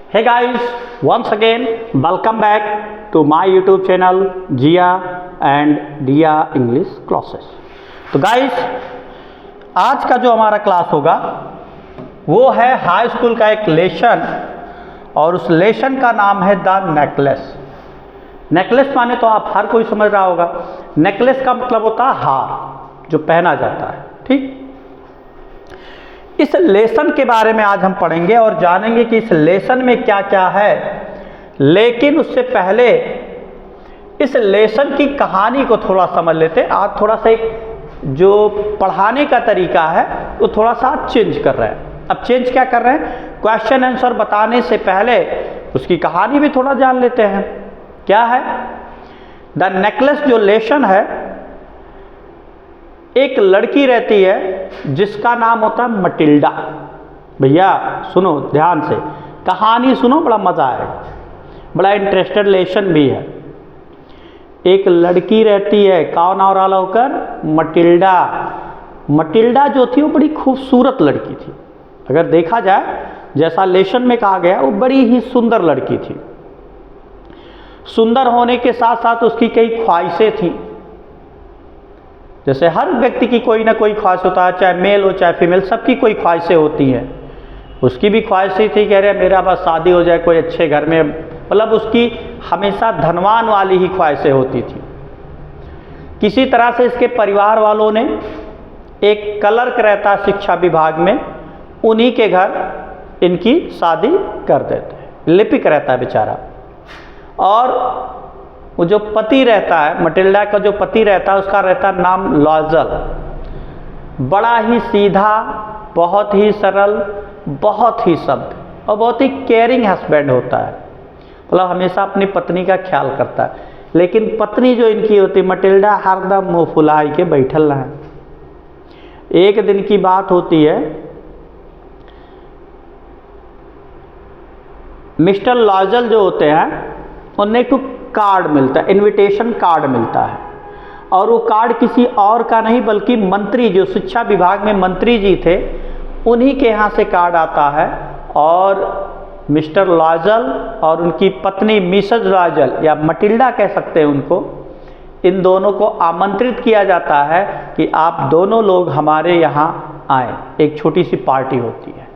Hey guys, once again welcome back to my YouTube channel Jia and Dia English Classes। तो guys, आज का जो हमारा class होगा वो है हाई स्कूल का एक लेसन और उस लेसन का नाम है द नेकलेस। नेकलेस माने तो आप हर कोई समझ रहा होगा, नेकलेस का मतलब होता है हार जो पहना जाता है। ठीक, इस लेसन के बारे में आज हम पढ़ेंगे और जानेंगे कि इस लेसन में क्या क्या है। लेकिन उससे पहले इस लेसन की कहानी को थोड़ा समझ लेते हैं। आज थोड़ा सा एक जो पढ़ाने का तरीका है वो थोड़ा सा चेंज कर रहे हैं। अब चेंज क्या कर रहे हैं, क्वेश्चन आंसर बताने से पहले उसकी कहानी भी थोड़ा जान लेते हैं। क्या है द नेकलेस? जो लेसन है, एक लड़की रहती है जिसका नाम होता है मटिल्डा। भैया सुनो ध्यान से, कहानी सुनो, बड़ा मजा आएगा, बड़ा इंटरेस्टेड लेसन भी है। एक लड़की रहती है, कौन और वाला होकर, मटिल्डा। मटिल्डा जो थी वो बड़ी खूबसूरत लड़की थी। अगर देखा जाए जैसा लेसन में कहा गया, वो बड़ी ही सुंदर लड़की थी। सुंदर होने के साथ साथ उसकी कई ख्वाहिशें थीं। जैसे हर व्यक्ति की कोई ना कोई ख्वाहिश होता है, चाहे मेल हो चाहे फीमेल, सबकी कोई ख्वाहिशें होती हैं। उसकी भी ख्वाहिशें थी, कह रहे मेरा बस शादी हो जाए कोई अच्छे घर में, मतलब उसकी हमेशा धनवान वाली ही ख्वाहिशें होती थी। किसी तरह से इसके परिवार वालों ने, एक क्लर्क रहता शिक्षा विभाग में, उन्हीं के घर इनकी शादी कर देते हैं। लिपिक रहता है बेचारा, और वो जो पति रहता है, मटिल्डा का जो पति रहता है, उसका रहता है नाम लॉजल। बड़ा ही सीधा, बहुत ही सरल, बहुत ही सभ्य और बहुत ही केयरिंग हस्बैंड होता है। मतलब हमेशा अपनी पत्नी का ख्याल करता है। लेकिन पत्नी जो इनकी होती मटिल्डा, हरदम मुँह फुलाई के बैठल रहे। एक दिन की बात होती है, मिस्टर लॉजल जो होते हैं उन्हें एक कार्ड मिलता है, इनविटेशन कार्ड मिलता है। और वो कार्ड किसी और का नहीं बल्कि मंत्री, जो शिक्षा विभाग में मंत्री जी थे, उन्हीं के यहाँ से कार्ड आता है। और मिस्टर लॉजल और उनकी पत्नी मिसेज लॉजल, या मटिल्डा कह सकते हैं उनको, इन दोनों को आमंत्रित किया जाता है कि आप दोनों लोग हमारे यहाँ आए। एक छोटी सी पार्टी होती है।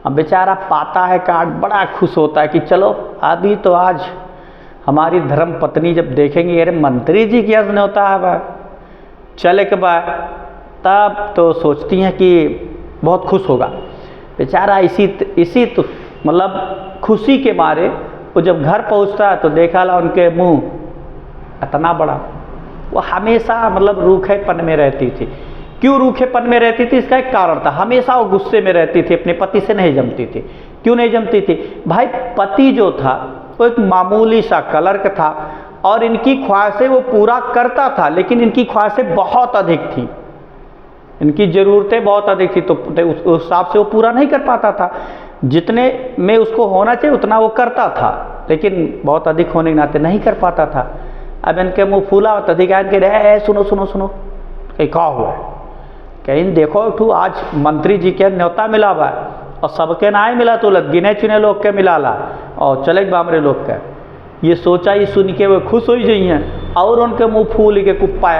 अब बेचारा पाता है कार्ड, बड़ा खुश होता है कि चलो अभी तो आज हमारी धर्म पत्नी जब देखेंगे, अरे मंत्री जी क्या सुने होता है भाई, चले के बाद, तब तो सोचती हैं कि बहुत खुश होगा बेचारा। इसी तो मतलब खुशी के मारे वो जब घर पहुंचता है तो देखा ला उनके मुंह इतना बड़ा। वो हमेशा मतलब रूखेपन में रहती थी। क्यों रूखेपन में रहती थी, इसका एक कारण था। हमेशा वो गुस्से में रहती थी, अपने पति से नहीं जमती थी। क्यों नहीं जमती थी भाई? पति जो था वो एक मामूली सा क्लर्क था और इनकी ख्वाहिशें वो पूरा करता था, लेकिन इनकी ख्वाहिशें बहुत अधिक थी, इनकी ज़रूरतें बहुत अधिक थी। तो उस हिसाब से वो पूरा नहीं कर पाता था। जितने में उसको होना चाहिए उतना वो करता था, लेकिन बहुत अधिक होने के नाते नहीं कर पाता था। अब इनके मुँह फूला, अधिकारी के रहे, सुनो सुनो सुनो, कहीं क्या हुआ है? कहीं देखो ठू आज मंत्री जी के न्योता मिला हुआ है और सबके ना ही मिला, तो गिने चुने लोग के मिला ला और चले बामरे लोग का। ये सोचा, ये सुन के वो खुश हो गई हैं और उनके मुंह फूल के कुप्पा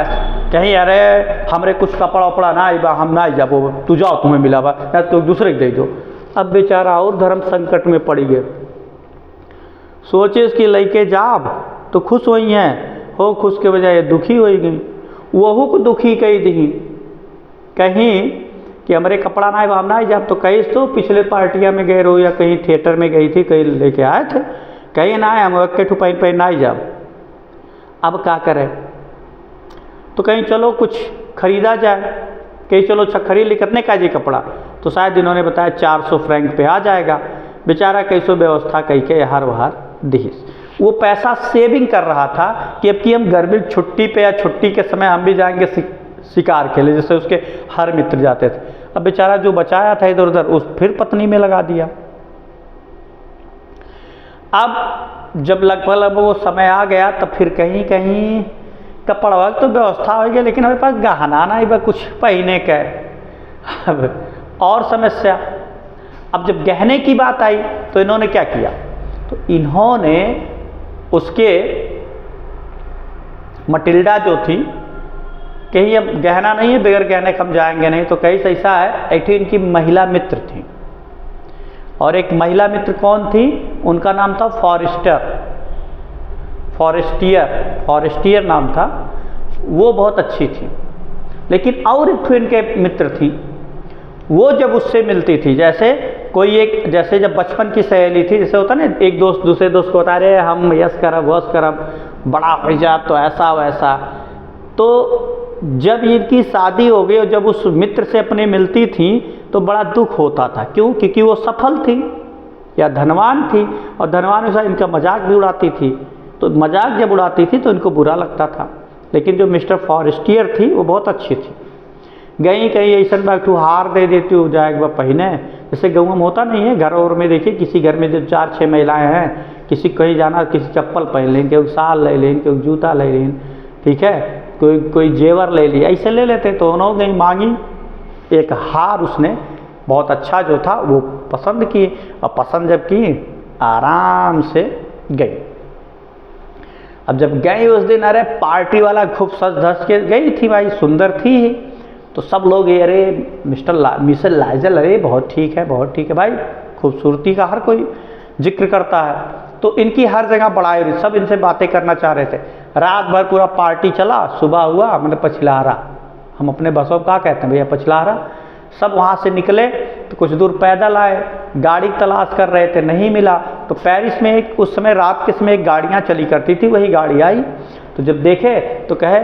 कहीं, अरे हमरे कुछ कपड़ा वपड़ा ना बा, हम ना जाबो, तू जाओ, तुम्हें मिला बा, या तो दूसरे के दे दो। अब बेचारा और धर्म संकट में पड़ी गए। सोचे इसकी लड़के जाब तो खुश हुई हैं, हो खुश के बजाय दुखी हो गई। वहू को दुखी कही दी, कहीं कि हमारे कपड़ा ना हम ना जब, तो कहीं तो पिछले पार्टियां में गए रहो या कहीं थिएटर में गई थी, कहीं लेके आए थे, कहीं ना हम एक पहन ना जाब। अब क्या करें? तो कहीं चलो कुछ खरीदा जाए, कहीं चलो अच्छा खरीद ली। कितने का जी कपड़ा? तो शायद इन्होंने बताया 400 फ्रैंक पे आ जाएगा। बेचारा कैसो व्यवस्था कही के हर वहार दिहिस। वो पैसा सेविंग कर रहा था कि अब कि हम गर्मी छुट्टी पे या छुट्टी के समय हम भी जाएंगे शिकार खेले, जैसे उसके हर मित्र जाते थे। अब बेचारा जो बचाया था इधर उधर, उस फिर पत्नी में लगा दिया। अब जब लगभग वो समय आ गया तब फिर कहीं कहीं कपड़ा तो व्यवस्था हो गई, लेकिन हमारे पास गहना ना ही कुछ पहने का। अब और समस्या, अब जब गहने की बात आई तो इन्होंने क्या किया, तो इन्होंने उसके मटिल्डा जो थी, कहीं अब गहना नहीं है, बगैर गहने हम जाएंगे नहीं, तो कहीं ऐसा है, एक इनकी महिला मित्र थी, और एक महिला मित्र कौन थी, उनका नाम था फॉरेस्टियर नाम था, वो बहुत अच्छी थी। लेकिन और एक इनके मित्र थी, वो जब उससे मिलती थी, जैसे कोई एक, जैसे जब बचपन की सहेली थी, जैसे होता ना, एक दोस्त दूसरे दोस्त को बता रहे हम यस करब वस करब, बड़ा पैसा तो ऐसा वैसा, तो जब इनकी शादी हो गई और जब उस मित्र से अपने मिलती थी तो बड़ा दुख होता था। क्यों? क्योंकि वो सफल थी या धनवान थी, और धनवान के साथ इनका मजाक भी उड़ाती थी, तो मजाक जब उड़ाती थी तो इनको बुरा लगता था। लेकिन जो मिस्टर फॉरेस्टियर थी वो बहुत अच्छी थी। गई कहीं ऐसा बात तू हार दे देती हो जाए वह पहने, जैसे गाँव में होता नहीं है, घर और में देखिए किसी घर में जब 4-6 महिलाएं हैं, किसी कहीं जाना, किसी चप्पल पहन लें, कोई साल ले लें, कोई जूता ले लें, ठीक है, कोई जेवर ले लिया, ऐसे ले लेते। तो उन्होंने गई मांगी, एक हार उसने बहुत अच्छा जो था वो पसंद की, और पसंद जब की आराम से गई। अब जब गई उस दिन, अरे पार्टी वाला खूब सज धज के गई थी भाई, सुंदर थी, तो सब लोग ये अरे मिस्टर लाइजल, अरे बहुत ठीक है भाई, खूबसूरती का हर कोई जिक्र करता है। तो इनकी हर जगह बड़ाई हुई, सब इनसे बातें करना चाह रहे थे। रात भर पूरा पार्टी चला, सुबह हुआ, मैंने पछलारा, हम अपने बसों का कहते हैं भैया पछलारा। सब वहाँ से निकले तो कुछ दूर पैदल आए, गाड़ी तलाश कर रहे थे, नहीं मिला। तो पेरिस में एक उस समय रात के समय एक गाड़ियाँ चली करती थी, वही गाड़ी आई, तो जब देखे तो कहे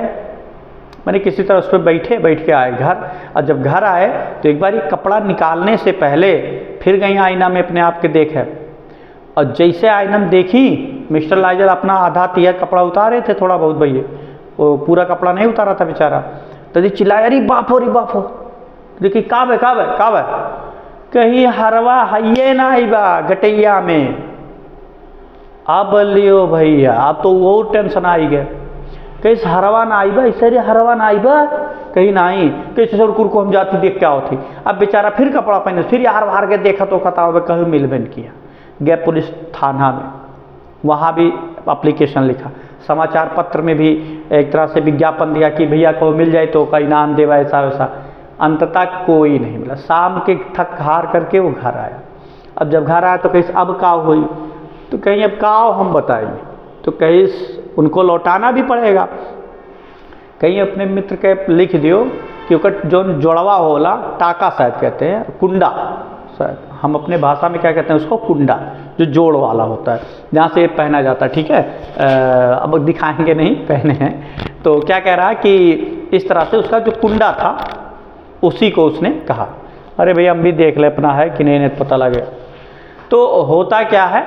मैंने किसी तरह उस पर बैठ के आए घर। और जब घर आए तो एक बार ये कपड़ा निकालने से पहले फिर गई आईना में अपने आप के देखे, और जैसे आईना में देखी मिस्टर लाइजर अपना आधा तिया कपड़ा उतारे थे, थोड़ा बहुत भैया, वो पूरा कपड़ा नहीं उतारा था बेचारा। तो जी चिल्लाया, अरे बापो देखिए का बे कहीं हरवा हइये ना आईबा गटैया में। अब लियो भैया, अब तो वो टेंशन आई गए, कहीं हरवा ना आईबा, इससे हरवा ना आईबा, कहीं नहीं, कैसे सरकुर को हम जाती देख क्या होती। अब बेचारा फिर कपड़ा पहने, फिर यार बाहर के देखा तो खता कहीं मिलबेन किया, गए पुलिस थाना में, वहाँ भी एप्लीकेशन लिखा, समाचार पत्र में भी एक तरह से विज्ञापन दिया कि भैया को मिल जाए तो का इनाम देवा, ऐसा वैसा। अंततः कोई नहीं मिला। शाम के थक हार करके वो घर आया। अब जब घर आया तो कहीं अब का हुई, तो कहीं अब का हम बताएंगे, तो कहीं उनको लौटाना भी पड़ेगा। कहीं अपने मित्र के लिख दियो कि जो जोड़वा होला, टाका शायद कहते हैं, कुंडा शायद, हम अपने भाषा में क्या कहते हैं उसको, कुंडा, जो जोड़ वाला होता है, जहाँ से पहना जाता है, ठीक है। अब दिखाएंगे नहीं, पहने हैं। तो क्या कह रहा है कि इस तरह से उसका जो कुंडा था उसी को उसने कहा, अरे भैया हम भी देख ले अपना है कि नहीं, पता लगे। तो होता क्या है,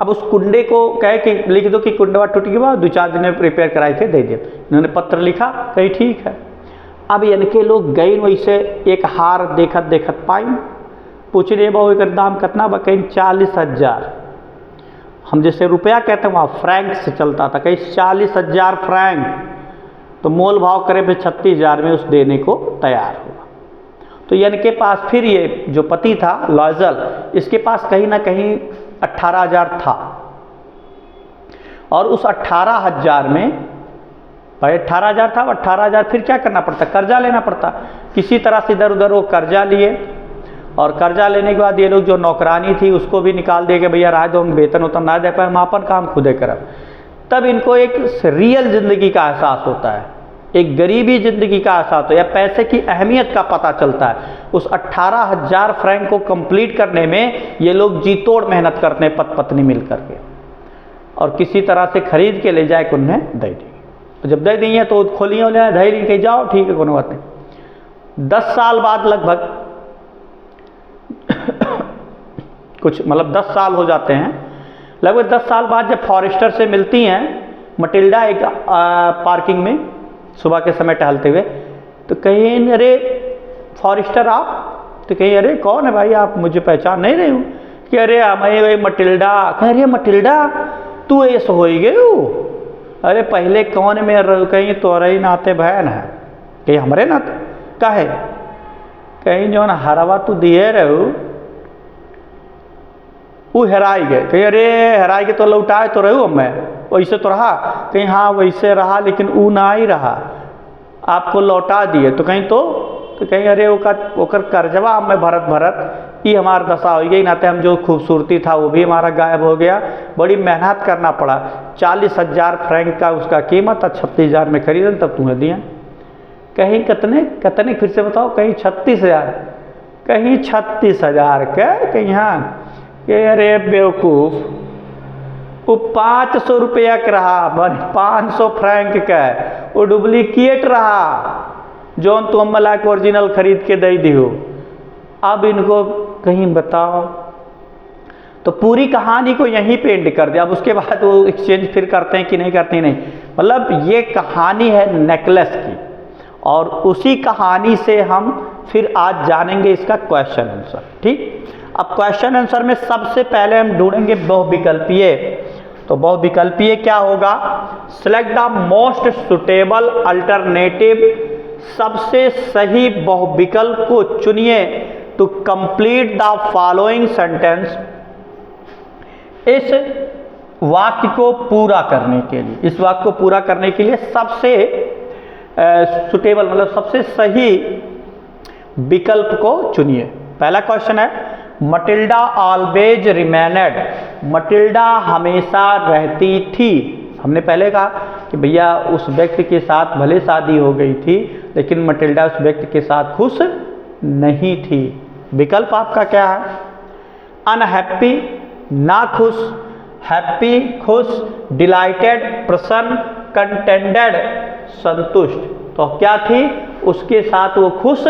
अब उस कुंडे को कहे कि लिख दो कि कुंडवा टूट गया, 2-4 दिन में रिपेयर कराए थे, दे दिए। इन्होंने पत्र लिखा, कहीं ठीक है। अब इनके लोग गए वैसे एक हार देखत पाई, पूछ रहे बहु एक दाम कितना बा, कहीं 40,000, हम जैसे रुपया कहते हैं वहाँ फ्रैंक से चलता था, कहीं 40,000 फ्रैंक, तो मोल भाव करे फिर 36,000 में उस देने को तैयार हुआ। तो इनके पास फिर ये जो पति था लॉयजल, इसके पास कहीं ना कहीं 18,000 था, और उस 18,000 में भाई 18,000 था, 18,000 फिर क्या करना पड़ता, कर्जा लेना पड़ता। किसी तरह से इधर उधर वो कर्जा लिए, और कर्जा लेने के बाद ये लोग जो नौकरानी थी उसको भी निकाल दिए कि भैया राय दो, हम वेतन उतन ना दे पाए, हम अपन काम खुदे करब। तब इनको एक रियल जिंदगी का एहसास होता है, एक गरीबी जिंदगी का एहसास होता है, या पैसे की अहमियत का पता चलता है। उस 18,000 फ्रैंक को कंप्लीट करने में ये लोग जी तोड़ मेहनत करते हैं, पत्नी मिल करके, और किसी तरह से खरीद के ले जाए उन्हें दे देंगे। जब दे देंगे तो खोलियों ले धैर्य के जाओ, ठीक है, कोनो बात नहीं। 10 साल बाद लगभग कुछ मतलब 10 साल हो जाते हैं, लगभग 10 साल बाद जब फॉरेस्टर से मिलती हैं मटिल्डा एक पार्किंग में सुबह के समय टहलते हुए, तो कहीं अरे फॉरेस्टर आप, तो कहीं अरे कौन है भाई आप, मुझे पहचान नहीं रहे हूँ, कि अरे मैं वही मटिल्डा। अरे मटिल्डा तू ऐसा हो गए हो, अरे पहले कौन में कहीं तोरे नाते बहन है, कहीं हमारे नाते का है, कहीं जो ना हरवा तू दिए रहो वो हेराई गए, कहीं अरे हेराई के तो लौटाए तो रहू मैं, वैसे तो रहा, कहीं हाँ वैसे रहा लेकिन वो ना ही रहा, आपको लौटा दिए, तो कहीं अरे ओकर कर्जवा मैं भरत ये हमार दशा हो गई, नाते हम जो खूबसूरती था वो भी हमारा गायब हो गया, बड़ी मेहनत करना पड़ा, 40,000 फ्रैंक का उसका कीमत, 36,000 में खरीदन तब तुम्हें दिया। कहीं कितने फिर से बताओ, कहीं 36,000, कहीं 36,000 का, कहीं हाँ कि अरे बेवकूफ़, वो 500 रुपया का रहा, 500 फ्रैंक का, वो डुप्लीकेट रहा, जौन तुम मला के ओरिजिनल खरीद के दे दियो। अब इनको कहीं बताओ, तो पूरी कहानी को यहीं पे एंड कर दिया। अब उसके बाद वो एक्सचेंज फिर करते हैं कि नहीं करते, नहीं, मतलब ये कहानी है नेकलेस की, और उसी कहानी से हम फिर आज जानेंगे इसका क्वेश्चन आंसर। ठीक, अब क्वेश्चन आंसर में सबसे पहले हम ढूंढेंगे बहुविकल्पीय। तो बहुविकल्पीय क्या होगा, select the most suitable alternative, सबसे सही बहुविकल्प को चुनिए to complete the following sentence, इस वाक्य को पूरा करने के लिए, इस वाक्य को पूरा करने के लिए सबसे सुटेबल मतलब सबसे सही विकल्प को चुनिए। पहला क्वेश्चन है, मटिल्डा ऑलवेज रिमेनेड, मटिल्डा हमेशा रहती थी। हमने पहले कहा कि भैया उस व्यक्ति के साथ भले शादी हो गई थी लेकिन मटिल्डा उस व्यक्ति के साथ खुश नहीं थी। विकल्प आपका क्या है, अनहैप्पी ना खुश, हैप्पी खुश, डिलाइटेड प्रसन्न, कंटेंटेड संतुष्ट। तो क्या थी, उसके साथ वो खुश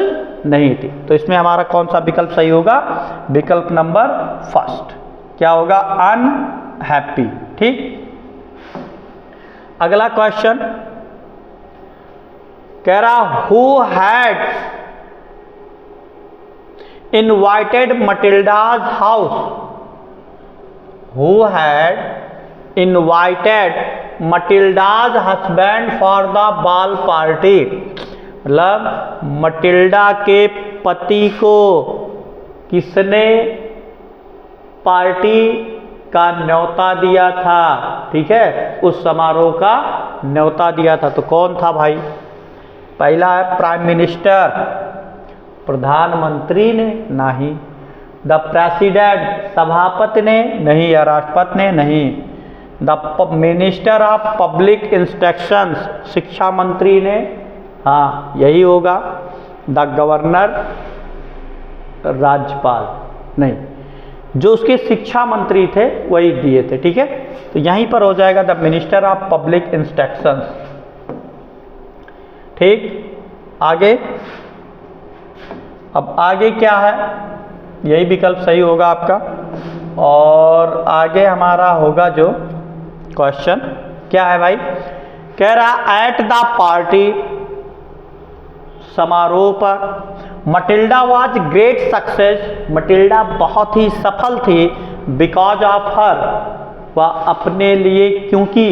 नहीं थी। तो इसमें हमारा कौन सा विकल्प सही होगा, विकल्प नंबर फर्स्ट, क्या होगा, अनहैप्पी। ठीक, अगला क्वेश्चन कह रहा, who had invited Matilda's house, who had invited Matilda's husband for the ball party, मतलब मटिल्डा के पति को किसने पार्टी का न्योता दिया था। ठीक है, उस समारोह का न्योता दिया था। तो कौन था भाई, पहला है प्राइम मिनिस्टर, प्रधानमंत्री ने, नहीं, द प्रेसिडेंट सभापति ने, नहीं, या राष्ट्रपति ने, नहीं, the minister of public instructions शिक्षा मंत्री ने, हाँ यही होगा, द गवर्नर राज्यपाल, नहीं, जो उसके शिक्षा मंत्री थे वही दिए थे। ठीक है, तो यहीं पर हो जाएगा the minister of public instructions. ठीक, आगे, अब आगे क्या है, यही विकल्प सही होगा आपका। और आगे हमारा होगा जो क्वेश्चन क्या है भाई, कह रहा एट द पार्टी, समारोह पर, Matilda was great success, Matilda बहुत ही सफल थी, बिकॉज ऑफ हर, वह अपने लिए, क्योंकि,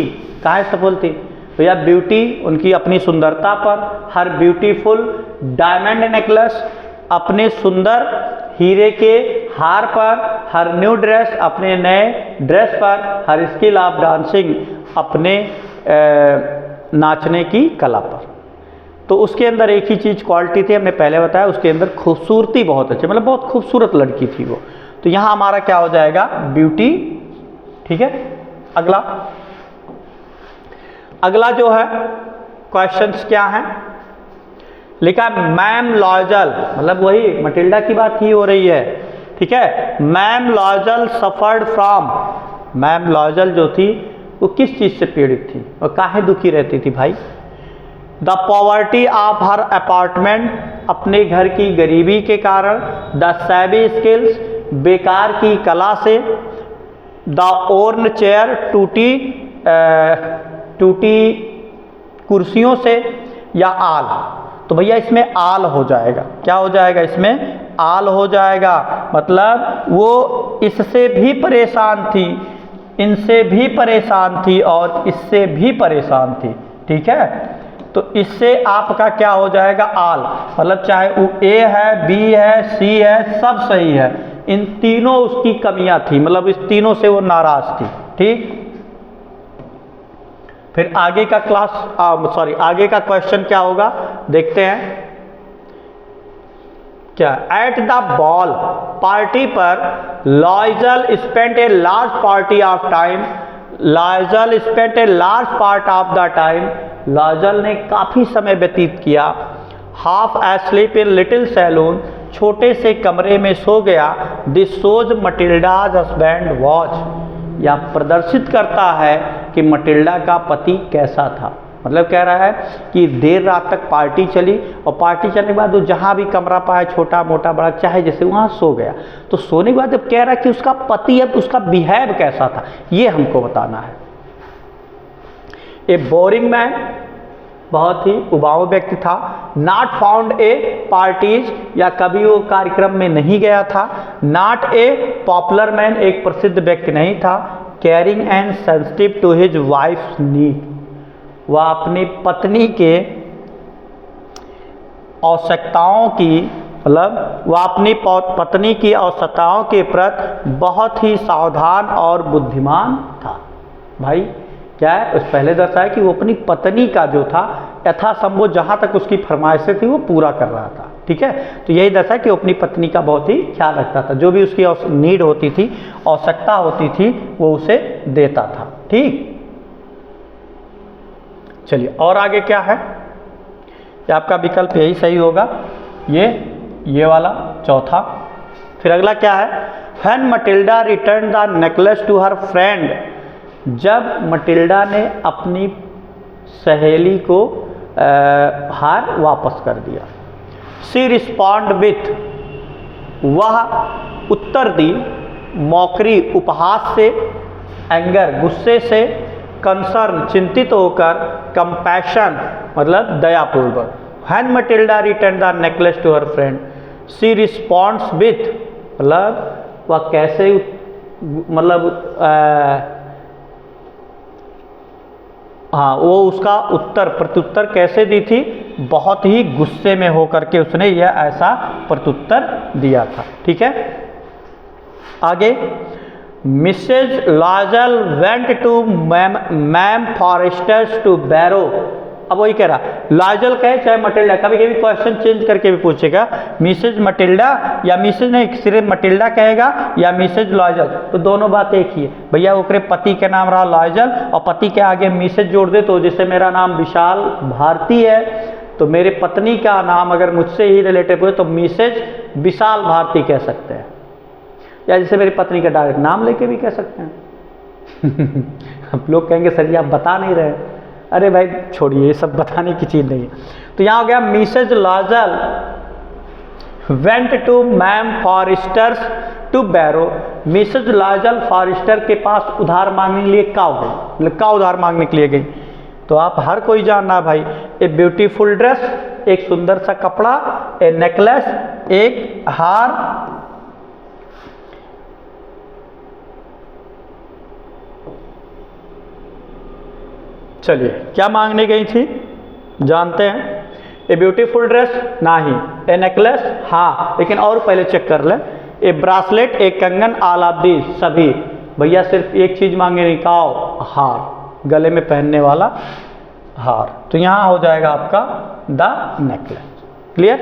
काहे सफल थी भैया, ब्यूटी, उनकी अपनी सुंदरता पर, हर ब्यूटीफुल डायमंड नेकलेस, अपने सुंदर हीरे के हार पर, हर न्यू ड्रेस, अपने नए ड्रेस पर, हर स्किल ऑफ डांसिंग, अपने नाचने की कला पर। तो उसके अंदर एक ही चीज़ क्वालिटी थी, हमने पहले बताया, उसके अंदर खूबसूरती बहुत अच्छी, मतलब बहुत खूबसूरत लड़की थी वो। तो यहाँ हमारा क्या हो जाएगा, ब्यूटी। ठीक है, अगला जो है क्वेश्चंस क्या है, लिखा मैम लॉयजल, मतलब वही मटिल्डा की बात ही हो रही है। ठीक है, मैम लॉयजल सफर्ड फ्रॉम, मैम लॉयजल जो थी वो किस चीज़ से पीड़ित थी और काहे दुखी रहती थी भाई, the poverty of her apartment, अपने घर की गरीबी के कारण, द सैबी स्किल्स, बेकार की कला से, द ओर्न चेयर, टूटी कुर्सियों से, या आल। तो भैया इसमें आल हो जाएगा, क्या हो जाएगा, इसमें आल हो जाएगा, मतलब वो इससे भी परेशान थी, इनसे भी परेशान थी और इससे भी परेशान थी। ठीक है, तो इससे आपका क्या हो जाएगा, आल, मतलब चाहे वो ए है, बी है, सी है, सब सही है, इन तीनों उसकी कमियां थी, मतलब इस तीनों से वो नाराज थी। ठीक, फिर आगे का आगे का क्वेश्चन क्या होगा देखते हैं। क्या, एट द बॉल पार्टी पर Loisel spent a large party of time, Loisel spent a large part of the time, Loisel ने काफी समय व्यतीत किया। Half asleep in little salon, छोटे से कमरे में सो गया। This shows Matilda's husband watch, या प्रदर्शित करता है कि मटिल्डा का पति कैसा था। मतलब कह रहा है कि देर रात तक पार्टी चली और पार्टी चलने के बाद वो जहाँ भी कमरा पाया, छोटा मोटा बड़ा चाहे जैसे, वहाँ सो गया। तो सोने के बाद अब कह रहा है कि उसका पति, अब उसका बिहेव कैसा था, ये हमको बताना है। ए बोरिंग मैन, बहुत ही उबाऊ व्यक्ति था। नॉट फाउंड ए पार्टीज, या कभी वो कार्यक्रम में नहीं गया था। नॉट ए पॉपुलर मैन, एक प्रसिद्ध व्यक्ति नहीं था। Caring and sensitive to his wife's need, वह अपनी पत्नी के आवश्यकताओं की, मतलब वह अपनी पत्नी की आवश्यकताओं के प्रति बहुत ही सावधान और बुद्धिमान था। भाई क्या है, उस पहले दर्शाया कि वो अपनी पत्नी का जो था यथासंभव जहाँ तक उसकी फरमाइशें थी वो पूरा कर रहा था। ठीक है, तो यही दर्शाया कि वो अपनी पत्नी का बहुत ही ख्याल रखता था, जो भी उसकी नीड होती थी, आवश्यकता होती थी, वो उसे देता था। ठीक, चलिए और आगे क्या है, कि आपका विकल्प यही सही होगा, ये वाला चौथा। फिर अगला क्या है, when Matilda return the necklace to her friend, जब मटिल्डा ने अपनी सहेली को हार वापस कर दिया। शी रिस्पॉन्ड विथ, वह उत्तर दी, मौकरी उपहास से, एंगर गुस्से से, कंसर्न चिंतित होकर, कंपैशन मतलब दयापूर्वक। When Matilda return the necklace to her friend, she responds with, मतलब वह कैसे, मतलब हाँ, वो उसका उत्तर प्रत्युत्तर कैसे दी थी, बहुत ही गुस्से में होकर के उसने यह ऐसा प्रत्युत्तर दिया था। ठीक है, आगे, Mrs Loisel went to ma'am Forester's to borrow. अब वही कह रहा, लॉयजल कहे चाहे मटिल्डा, कभी कभी क्वेश्चन चेंज करके भी पूछेगा, मिसेज मटिल्डा या मिसेज नहीं, सिर्फ मटिल्डा कहेगा या मिसेज लॉयजल, तो दोनों बात एक ही है। भैया ओकरे पति के नाम रहा लॉयजल और पति के आगे मिसेज जोड़ दे, तो जैसे मेरा नाम विशाल भारती है तो मेरे पत्नी का नाम अगर मुझसे ही रिलेटेड हो तो मिसेज विशाल भारती कह सकते हैं, या जैसे मेरी पत्नी का डायरेक्ट नाम लेके भी कह सकते हैं। अब लोग कहेंगे सर जी आप बता नहीं रहे, अरे भाई छोड़िए, ये सब बताने की चीज़ नहीं है। तो यहाँ हो गया, Mrs Loisel went to ma'am Forester's to borrow, Mrs Loisel Forester के पास उधार मांगने के लिए का हो गई, मतलब का उधार मांगने के लिए गई। तो आप हर कोई जानना भाई, ए ब्यूटीफुल ड्रेस, एक सुंदर सा कपड़ा, ए नेकलेस, एक हार, चलिए क्या मांगने गई थी जानते हैं। ए ब्यूटीफुल ड्रेस नहीं, ए नेकलेस हाँ, लेकिन और पहले चेक कर ले, ए ब्रासलेट, एक कंगन, ऑल ऑफ दी सभी। भैया सिर्फ एक चीज मांगे नहीं, काओ हार, गले में पहनने वाला हार। तो यहाँ हो जाएगा आपका द नेकलेस। क्लियर।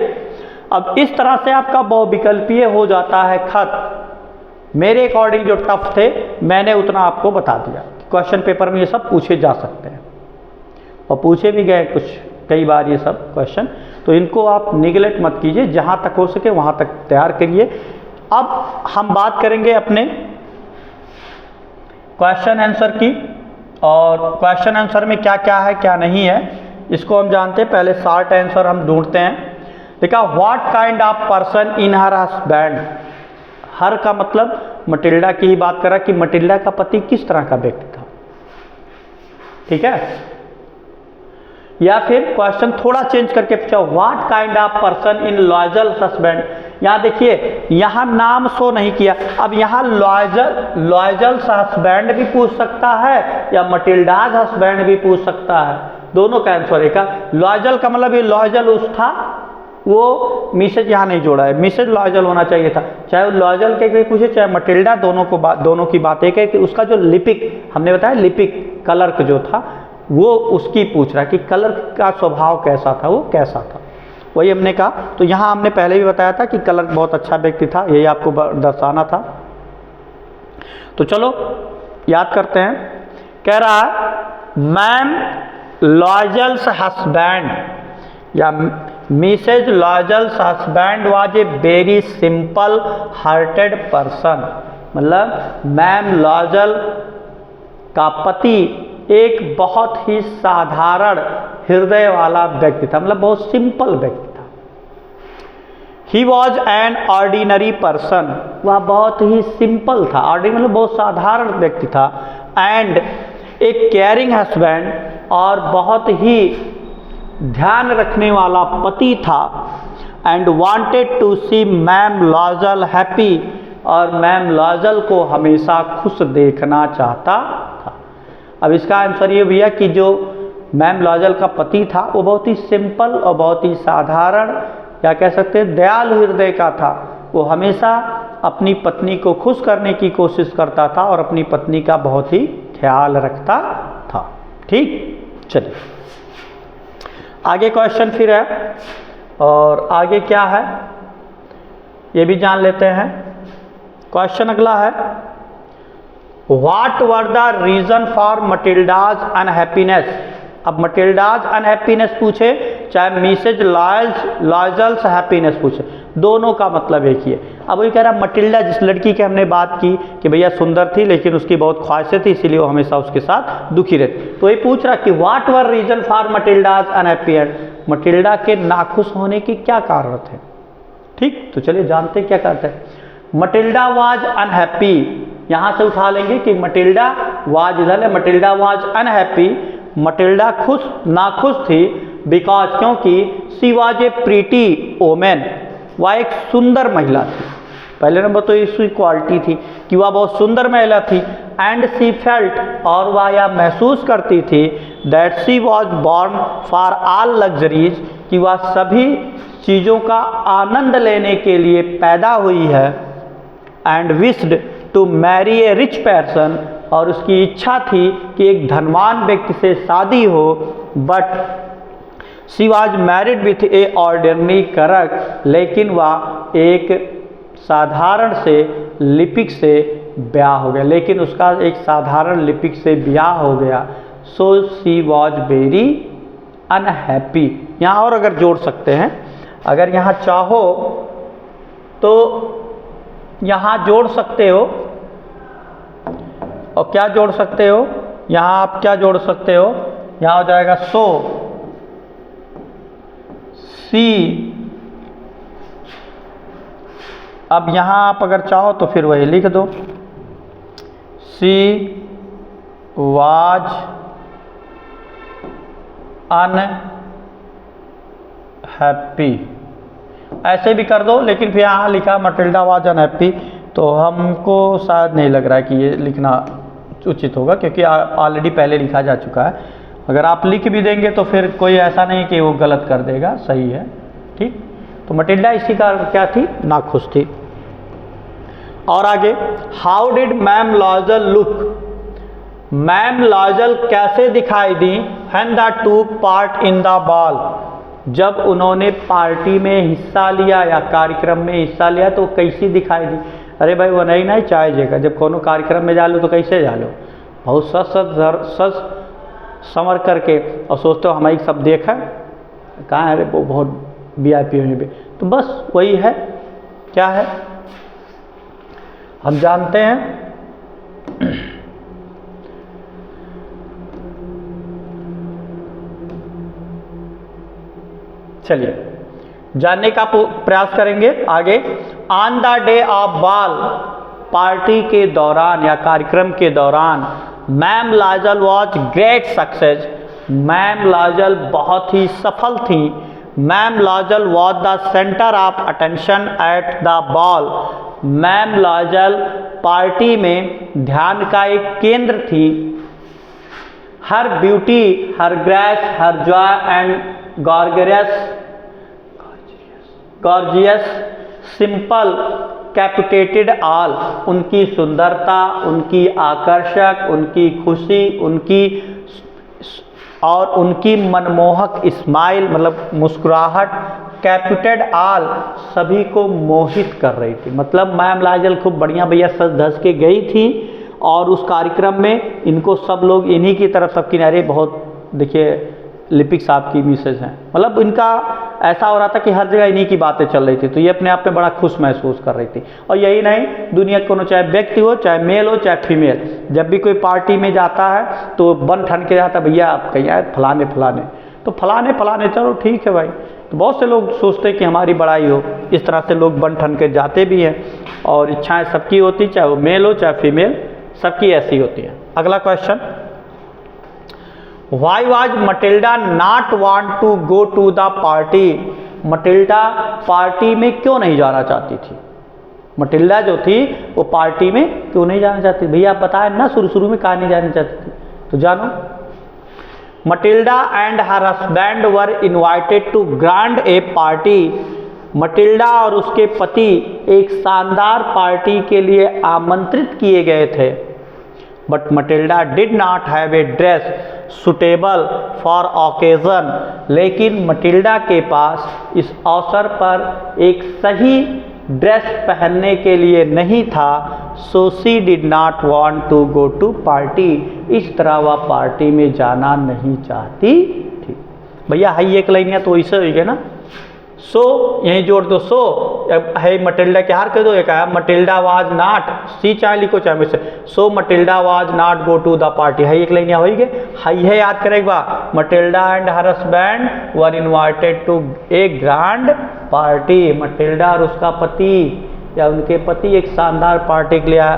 अब इस तरह से आपका बहुविकल्पीय हो जाता है खत। मेरे अकॉर्डिंग जो टफ थे मैंने उतना आपको बता दिया। क्वेश्चन पेपर में ये सब पूछे जा सकते हैं और पूछे भी गए कुछ कई बार ये सब क्वेश्चन, तो इनको आप निगलेक्ट मत कीजिए, जहाँ तक हो सके वहाँ तक तैयार करिए। अब हम बात करेंगे अपने क्वेश्चन आंसर की, और क्वेश्चन आंसर में क्या क्या है क्या नहीं है इसको हम जानते हैं। पहले शॉर्ट आंसर हम ढूंढते हैं। देखा, what kind of person in her husband, her का मतलब मटिल्डा की ही बात करा कि मटिल्डा का पति किस तरह का व्यक्ति था। ठीक है, या फिर क्वेश्चन थोड़ा चेंज करके पूछा, what kind of person in लॉयजल husband. यहाँ देखिए, यहाँ नाम शो नहीं किया। अब यहाँ लॉयजल हस्बैंड भी पूछ सकता है या मटिल्डाज हस्बैंड भी पूछ सकता है, दोनों का आंसर एक। लॉयजल का मतलब ये लॉयजल उस था वो मिसेज यहाँ नहीं जोड़ा है, मिसेज लॉयजल होना चाहिए था। चाहे वो लॉयजल के पूछे चाहे मटिल्डा, दोनों की बात एक है कि उसका जो लिपिक हमने बताया, लिपिक क्लर्क जो था वो उसकी पूछ रहा है कि क्लर्क का स्वभाव कैसा था, वो कैसा था, वही हमने कहा। तो यहाँ हमने पहले भी बताया था कि क्लर्क बहुत अच्छा व्यक्ति था, यही आपको दर्शाना था। तो चलो याद करते हैं। कह रहा है मैम लॉयजल्स हस्बैंड या Mrs Loisel's husband was a very simple hearted person, मतलब मैम लॉयजल का पति एक बहुत ही साधारण हृदय वाला व्यक्ति था, मतलब बहुत सिंपल व्यक्ति था। He was an ordinary person, वह बहुत ही सिंपल था, ऑर्डिनरी मतलब बहुत साधारण व्यक्ति था। एंड एक केयरिंग हस्बैंड, और बहुत ही ध्यान रखने वाला पति था। And wanted to see ma'am Loisel happy, और मैम लॉयजल को हमेशा खुश देखना चाहता था। अब इसका आंसर ये भैया कि जो मैम लॉयजल का पति था वो बहुत ही सिंपल और बहुत ही साधारण, या कह सकते हैं दयालु हृदय का था। वो हमेशा अपनी पत्नी को खुश करने की कोशिश करता था और अपनी पत्नी का बहुत ही ख्याल रखता था। ठीक, चलिए आगे क्वेश्चन फिर है, और आगे क्या है ये भी जान लेते हैं। क्वेश्चन अगला है, What were the reason for Matilda's unhappiness? अब मटिल्डाज अनहैप्पीनेस पूछे चाहे मिसेज लॉयजल्स हैप्पीनेस पूछे, दोनों का मतलब एक ही है। अब वही कह रहा मटिल्डा, जिस लड़की की हमने बात की कि भैया सुंदर थी लेकिन उसकी बहुत ख्वाहिशें थी, इसीलिए वो हमेशा उसके साथ दुखी रहती, तो ये पूछ रहा कि what were reason for Matilda's unhappiness, Matilda के नाखुश होने के क्या कारण थे। ठीक, तो चलिए जानते क्या कहते हैं। मटिल्डा वाज अनहैप्पी, यहाँ से उठा लेंगे कि मटिल्डा वाज इधर है, मटिल्डा वाज अनहैप्पी, मटिल्डा नाखुश थी। बिकॉज, क्योंकि she was a pretty women, वह एक सुंदर महिला थी। पहले नंबर तो इसकी क्वालिटी थी कि वह बहुत सुंदर महिला थी। एंड सी फेल्ट, और वह यह महसूस करती थी that she was born for all luxuries, कि वह सभी चीज़ों का आनंद लेने के लिए पैदा हुई है। And wished to marry a rich person, और उसकी इच्छा थी कि एक धनवान व्यक्ति से शादी हो। But she was married with A ordinary clerk, लेकिन वह एक साधारण से लिपिक से ब्याह हो गया, लेकिन उसका एक साधारण लिपिक से ब्याह हो गया। So she was very unhappy. यहाँ और अगर जोड़ सकते हैं, अगर यहाँ चाहो तो यहाँ जोड़ सकते हो, और क्या जोड़ सकते हो, यहाँ आप क्या जोड़ सकते हो, यहाँ हो जाएगा सो सी। अब यहाँ आप अगर चाहो तो फिर वही लिख दो, सी वाज अनहैप्पी, ऐसे भी कर दो। लेकिन फिर यहाँ लिखा मटिल्डा वाज अनहैप्पी, तो हमको शायद नहीं लग रहा है कि ये लिखना उचित होगा, क्योंकि ऑलरेडी पहले लिखा जा चुका है। अगर आप लिख भी देंगे तो फिर कोई ऐसा नहीं कि वो गलत कर देगा, सही है। ठीक, तो मटिल्डा इसी का क्या थी, नाखुश थी। और आगे, how did ma'am लॉयजल look, ma'am लॉयजल कैसे दिखाई दी व्हेन द टूक पार्ट इन द बॉल, जब उन्होंने पार्टी में हिस्सा लिया या कार्यक्रम में हिस्सा लिया तो कैसी दिखाई दी। अरे भाई वो नहीं चाहिएगा, जब कोनो कार्यक्रम में जा लो तो कैसे जा लो, बहुत सच संवर करके, और सोचते हो हमारी सब देखा कहाँ है, अरे वो बहुत VIP होने पे, तो बस वही है। क्या है हम जानते हैं। चलिए जानने का प्रयास करेंगे आगे। On the day of ball, party के दौरान या कार्यक्रम के दौरान, ma'am Loisel was great success, ma'am Loisel बहुत ही सफल थी। Ma'am Loisel was the centre of attention at the ball, ma'am Loisel party में ध्यान का एक केंद्र थी। Her beauty, her grace, her joy and gorgeous, gorgeous, simple, captivated all, उनकी सुंदरता, उनकी आकर्षक, उनकी खुशी, उनकी और उनकी मनमोहक स्माइल मतलब मुस्कुराहट, कैपिटेड ऑल, सभी को मोहित कर रही थी। मतलब मैम लाजल खूब बढ़िया भैया सज धज के गई थी और उस कार्यक्रम में इनको सब लोग इन्हीं की तरफ सब किनारे बहुत देखिए लिपिक साहब की मिसेज हैं, मतलब इनका ऐसा हो रहा था कि हर जगह इन्हीं की बातें चल रही थी, तो ये अपने आप में बड़ा खुश महसूस कर रही थी। और यही नहीं, दुनिया को चाहे व्यक्ति हो, चाहे मेल हो, चाहे फीमेल, जब भी कोई पार्टी में जाता है तो बन ठन के जाता, भैया आप कहीं आए फलाने फलाने, तो फलाने फलाने, चलो ठीक है भाई। तो बहुत से लोग सोचते हैं कि हमारी बड़ाई हो, इस तरह से लोग बन ठन के जाते भी हैं और इच्छाएँ सबकी होती, चाहे वो मेल हो चाहे फीमेल, सबकी ऐसी होती है। अगला question, Why was Matilda not want to go to the party? Matilda party में क्यों नहीं जाना चाहती थी? मटिल्डा जो थी वो पार्टी में क्यों नहीं जाना चाहती? भैया आप बताएं ना, शुरू में कहाँ नहीं जाना चाहती थी, तो जानो। Matilda and her husband were invited to grand a party. Matilda और उसके पति एक शानदार पार्टी के लिए आमंत्रित किए गए थे। But Matilda did not have a dress suitable for occasion. लेकिन मटिल्डा के पास इस अवसर पर एक सही ड्रेस पहनने के लिए नहीं था। So she did not want to go to party. इस तरह वह पार्टी में जाना नहीं चाहती थी। भैया हाई एक लाइन तो ऐसे हो गया ना, सो यहीं जोड़ दो, सो है मटिल्डा के हार कर दो, एक है मटिल्डा वाज नॉट, सी चाहे लिखो चाहे Miss, so Matilda was not go to the party. है एक लाइन हो गए, हाई है याद करेगा, Matilda and her husband were invited to a grand party. Matilda और उसका पति या उनके पति एक शानदार पार्टी के लिए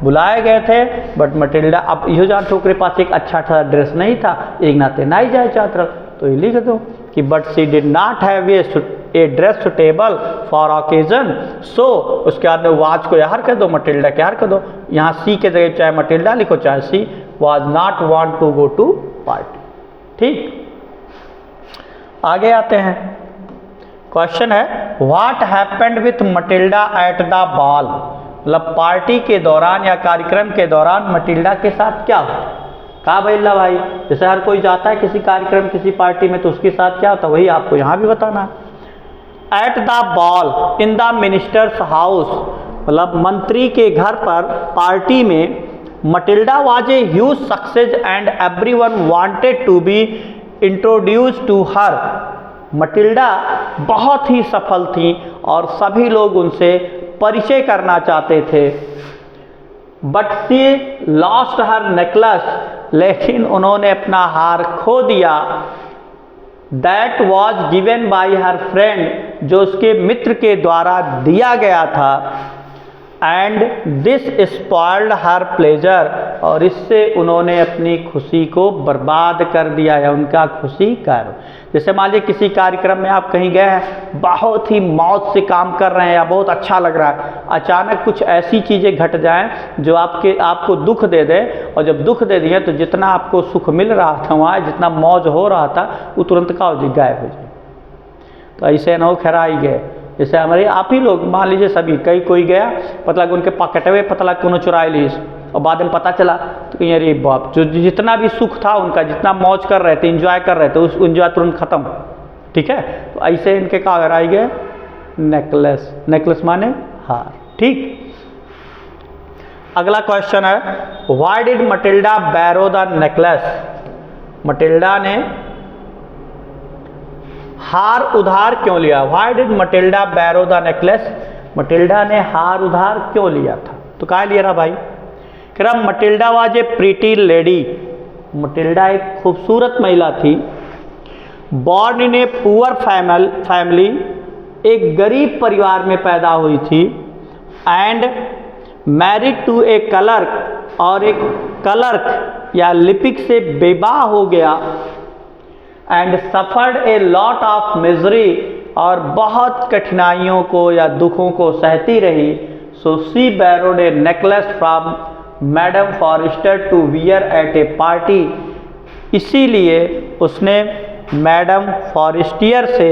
बुलाए गए थे। बट मटिल्डा, अब यो जान ठोकरे पास एक अच्छा सा ड्रेस नहीं था, एक नाते ना ही जाए चाहता, तो ये लिख दो कि but she did not have a dress suitable for occasion. So उसके बाद में वाज को यार कर दो, मटिल्डा के यार कर दो, यहाँ सी के जगह चाहे मटिल्डा लिखो चाहे she was not want to go to party. ठीक, आगे आते हैं। क्वेश्चन है what happened with Matilda at the ball. मतलब पार्टी के दौरान या कार्यक्रम के दौरान मटिल्डा के साथ क्या हुआ? कहा भैया भाई, जैसे हर कोई जाता है किसी कार्यक्रम किसी पार्टी में तो उसके साथ क्या होता है, वही आपको यहाँ भी बताना है। At the ball in the minister's house, मतलब मंत्री के घर पर पार्टी में Matilda was a huge success and everyone wanted to be introduce to her. Matilda बहुत ही सफल थी और सभी लोग उनसे परिचय करना चाहते थे। But she lost her necklace, लेकिन उन्होंने अपना हार खो दिया। That was given by her friend, जो उसके मित्र के द्वारा दिया गया था। And this spoiled her pleasure, और इससे उन्होंने अपनी खुशी को बर्बाद कर दिया या उनका खुशी कर। जैसे मान लीजिए किसी कार्यक्रम में आप कहीं गए हैं, बहुत ही मौज से काम कर रहे हैं या बहुत अच्छा लग रहा है, अचानक कुछ ऐसी चीज़ें घट जाएं जो आपको दुख दे दे, और जब दुख दे दिए तो जितना आपको सुख मिल रहा था वहाँ, जितना मौज हो रहा था, वो तुरंत का गायब हो जाए। तो ऐसे न खराई गए, जैसे हमारे आप ही लोग मान लीजिए सभी कहीं कोई गया, पता लगा उनके पॉकेटवे पता लगा उन्होंने चुराई ली, और बाद में पता चला तो अरे बाप, जो जितना भी सुख था उनका, जितना मौज कर रहे थे, इंजॉय कर रहे थे, उस इंजॉय तुरंत खत्म। ठीक है, तो ऐसे इनके क्या कराई गए, नेकलेस। नेकलेस माने हार। ठीक, अगला क्वेश्चन है why did Matilda borrow the necklace. Matilda ने हार उधार क्यों लिया? Why did Matilda borrow the necklace. Matilda ने हार उधार क्यों लिया था? तो कहा लिया रहा भाई, कह रहा Matilda was a pretty lady. Matilda एक खूबसूरत महिला थी। Born in a poor family, एक गरीब परिवार में पैदा हुई थी। And married to a clerk, और एक क्लर्क या लिपिक से विवाह हो गया। And suffered a lot of misery, और बहुत कठिनाइयों को या दुखों को सहती रही। So she borrowed a necklace from madam Forestier to wear at a party. इसीलिए उसने मैडम फॉरेस्टियर से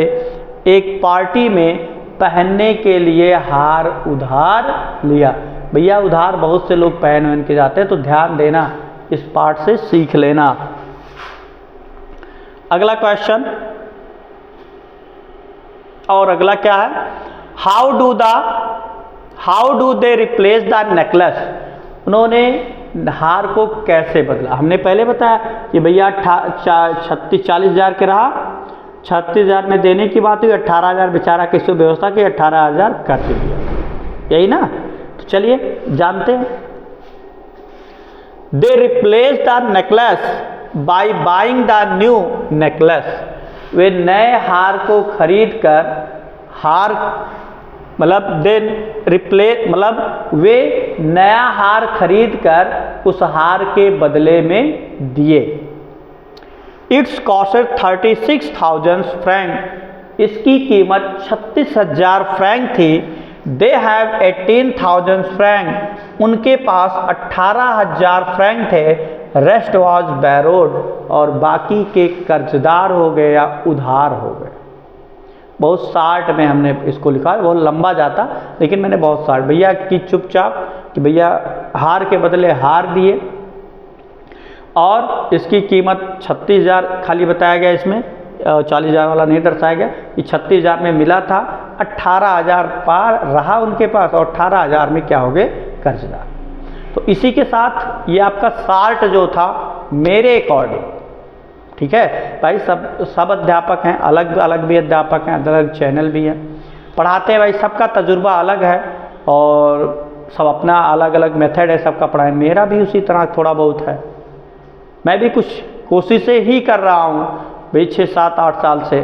एक पार्टी में पहनने के लिए हार उधार लिया। भैया उधार बहुत से लोग पहन के जाते हैं, तो ध्यान देना, इस पार्ट से सीख लेना। अगला क्वेश्चन, और अगला क्या है, how do they replace the necklace. उन्होंने हार को कैसे बदला। हमने पहले बताया कि भैया 40,000 के रहा, 36,000 में देने की बात हुई, 18,000 बेचारा किसी व्यवस्था की, 18,000 कर दिया, यही ना। तो चलिए जानते हैं। They replace the necklace by buying the new necklace. वे नए हार को खरीद कर, हार मतलब देन रिप्लेस मतलब वे नया हार खरीद कर उस हार के बदले में दिए। It's costed 36,000 franc. इसकी कीमत 36,000 फ्रैंक थी। They have 18,000 franc. उनके पास 18,000 फ्रैंक थे। Rest was borrowed. और बाकी के कर्जदार हो गए या उधार हो गए। बहुत शार्ट में हमने इसको लिखा है, बहुत लंबा जाता, लेकिन मैंने बहुत शार्ट भैया की चुपचाप कि भैया हार के बदले हार दिए, और इसकी कीमत 36,000 खाली बताया गया, इसमें 40,000 वाला नहीं दर्शाया गया कि 36,000 में मिला था, 18,000 पार रहा उनके पास, और 18,000 में क्या हो गए, कर्जदार। तो इसी के साथ ये आपका शार्ट जो था मेरे अकॉर्डिंग, ठीक है भाई, सब अध्यापक हैं, अलग अलग भी अध्यापक हैं, अलग अलग चैनल भी हैं, पढ़ाते हैं भाई, सबका तजुर्बा अलग है और सब अपना अलग अलग मेथड है सबका पढ़ाने। मेरा भी उसी तरह थोड़ा बहुत है, मैं भी कुछ कोशिशें ही कर रहा हूँ भाई 6-7-8 साल से।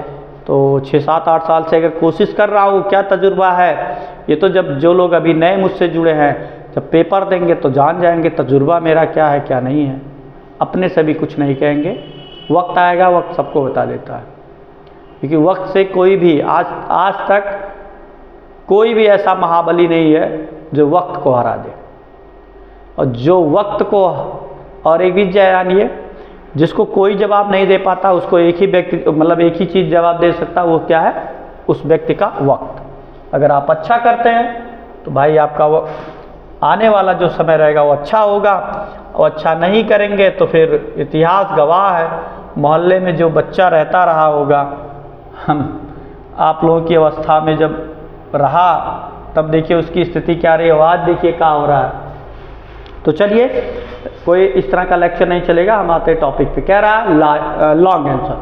तो 6-7-8 साल से अगर कोशिश कर रहा हूँ, क्या तजुर्बा है, ये तो जब जो लोग अभी नए मुझसे जुड़े हैं जब पेपर देंगे तो जान जाएंगे तजुर्बा मेरा क्या है क्या नहीं है। अपने से भी कुछ नहीं कहेंगे, वक्त आएगा, वक्त सबको बता देता है, क्योंकि वक्त से कोई भी आज तक कोई भी ऐसा महाबली नहीं है जो वक्त को हरा दे। और जो वक्त को, और एक भी जानिए, जिसको कोई जवाब नहीं दे पाता उसको एक ही व्यक्ति मतलब एक ही चीज़ जवाब दे सकता, वो क्या है, उस व्यक्ति का वक्त। अगर आप अच्छा करते हैं तो भाई आपका वो आने वाला जो समय रहेगा वो अच्छा होगा, और अच्छा नहीं करेंगे तो फिर इतिहास गवाह है, मोहल्ले में जो बच्चा रहता रहा होगा, हम आप लोगों की अवस्था में जब रहा तब देखिए उसकी स्थिति क्या रही, आवाज़ देखिए क्या हो रहा है। तो चलिए कोई इस तरह का लेक्चर नहीं चलेगा, हम आते टॉपिक पे। कह रहा है long answer,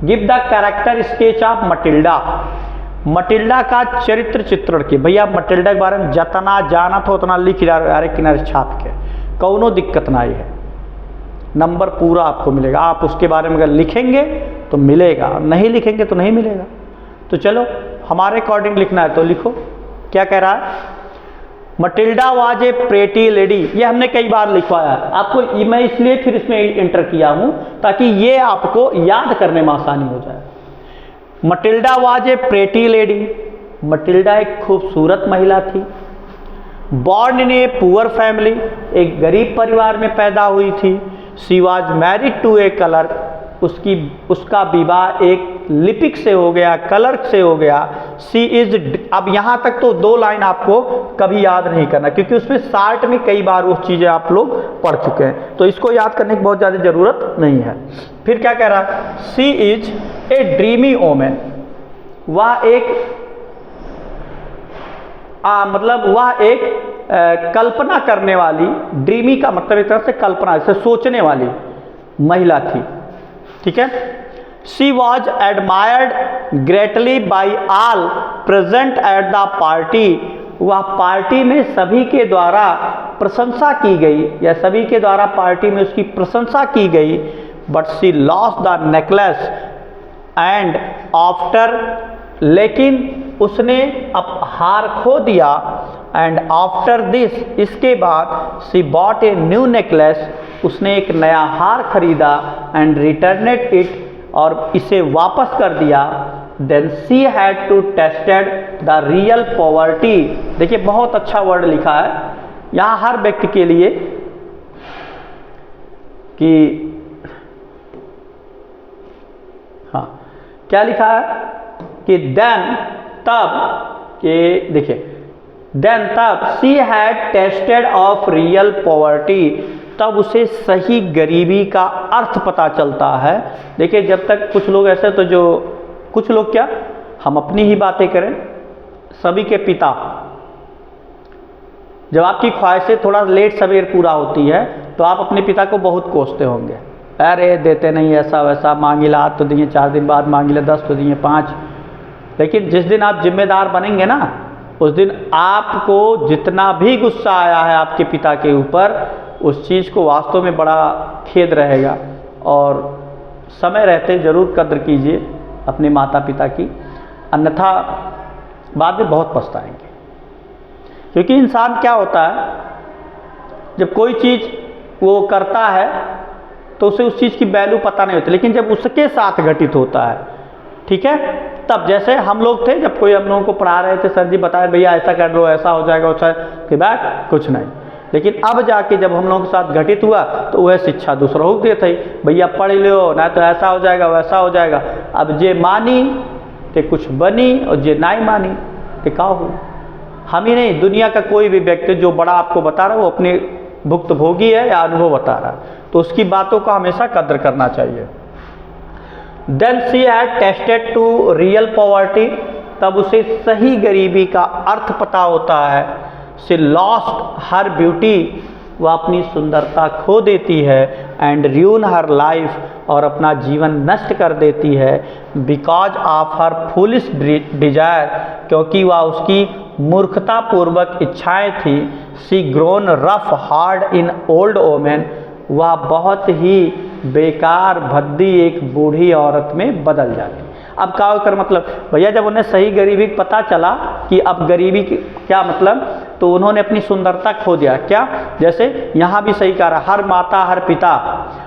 give the character sketch of Matilda. Matilda का चरित्र चित्रण की। भैया मटिल्डा के बारे में जितना जाना था उतना लिख अरे किनारे छाप के, कोनो दिक्कत ना है, नंबर पूरा आपको मिलेगा। आप उसके बारे में अगर लिखेंगे तो मिलेगा, नहीं लिखेंगे तो नहीं मिलेगा। तो चलो हमारे अकॉर्डिंग लिखना है तो लिखो। क्या कह रहा है, Matilda was a pretty lady. ये हमने कई बार लिखवाया है आपको, मैं इसलिए फिर इसमें इंटर किया हूं ताकि ये आपको याद करने में आसानी हो जाए। Matilda was a pretty lady. Matilda एक खूबसूरत महिला थी। Born in a poor family, एक गरीब परिवार में पैदा हुई थी। She was married to a clerk, उसका विवाह एक लिपिक से हो गया, क्लर्क से हो गया। शी इज, अब यहाँ तक तो 2 लाइन आपको कभी याद नहीं करना, क्योंकि उसमें शार्ट में कई बार वो चीज़ें आप लोग पढ़ चुके हैं, तो इसको याद करने की बहुत ज़्यादा ज़रूरत नहीं है। फिर क्या कह रहा है, she is a dreamy woman. वह एक वह एक कल्पना करने वाली, ड्रीमी का मतलब एक तरह से कल्पना से सोचने वाली महिला थी, ठीक है। She was admired greatly by all present at the party. वह पार्टी में सभी के द्वारा प्रशंसा की गई, या सभी के द्वारा पार्टी में उसकी प्रशंसा की गई। But she lost the necklace and after, लेकिन उसने अब हार खो दिया। एंड आफ्टर दिस, इसके बाद she bought a new necklace, उसने एक नया हार खरीदा। एंड रिटर्नेड इट, और इसे वापस कर दिया। Then she had to tested the real poverty. देखिए बहुत अच्छा वर्ड लिखा है यहाँ हर व्यक्ति के लिए कि हाँ क्या लिखा है कि देन, तब कि देखिए, देन तब सी had tested of real poverty, तब उसे सही गरीबी का अर्थ पता चलता है। देखिए, जब तक कुछ लोग ऐसे, तो जो कुछ लोग क्या, हम अपनी ही बातें करें, सभी के पिता, जब आपकी ख्वाहिशें थोड़ा लेट सवेर पूरा होती है तो आप अपने पिता को बहुत कोसते होंगे, अरे देते नहीं, ऐसा वैसा, मांगिला आज तो दिए, 4 दिन बाद मांगिला 10 तो दिए 5। लेकिन जिस दिन आप जिम्मेदार बनेंगे ना, उस दिन आपको जितना भी गुस्सा आया है आपके पिता के ऊपर, उस चीज़ को वास्तव में बड़ा खेद रहेगा। और समय रहते ज़रूर कद्र कीजिए अपने माता पिता की, अन्यथा बाद में बहुत पछताएंगे। क्योंकि इंसान क्या होता है, जब कोई चीज़ वो करता है तो उसे उस चीज़ की वैल्यू पता नहीं होती, लेकिन जब उसके साथ घटित होता है, ठीक है, तब जैसे हम लोग थे, जब कोई हम लोगों को पढ़ा रहे थे, सर जी बताए भैया ऐसा कर लो, ऐसा हो जाएगा, वैसा के बाद कुछ नहीं। लेकिन अब जाके जब हम लोगों के साथ घटित हुआ तो वह शिक्षा दूसरों को देते, भैया पढ़ लो, ना तो ऐसा हो जाएगा वैसा हो जाएगा। अब जे मानी ते कुछ बनी, और जे नहीं मानी ते का हो। हम ही नहीं, दुनिया का कोई भी व्यक्ति जो बड़ा आपको बता रहा है वो अपने भुक्तभोगी है या अनुभव बता रहा है, तो उसकी बातों का हमेशा कद्र करना चाहिए। Then she had tested to real poverty, तब उसे सही गरीबी का अर्थ पता होता है। सी लॉस्ट हर ब्यूटी, वह अपनी सुंदरता खो देती है। एंड र्यून हर लाइफ, और अपना जीवन नष्ट कर देती है। Because of her foolish desire, क्योंकि वह उसकी मूर्खतापूर्वक इच्छाएं थी। She grown rough hard in old woman, वह बहुत ही बेकार भद्दी एक बूढ़ी औरत में बदल जाती। अब क्या कर मतलब, भैया जब उन्हें सही गरीबी पता चला कि अब गरीबी क्या मतलब, तो उन्होंने अपनी सुंदरता खो दिया। क्या, जैसे यहाँ भी सही कह रहा, हर माता हर पिता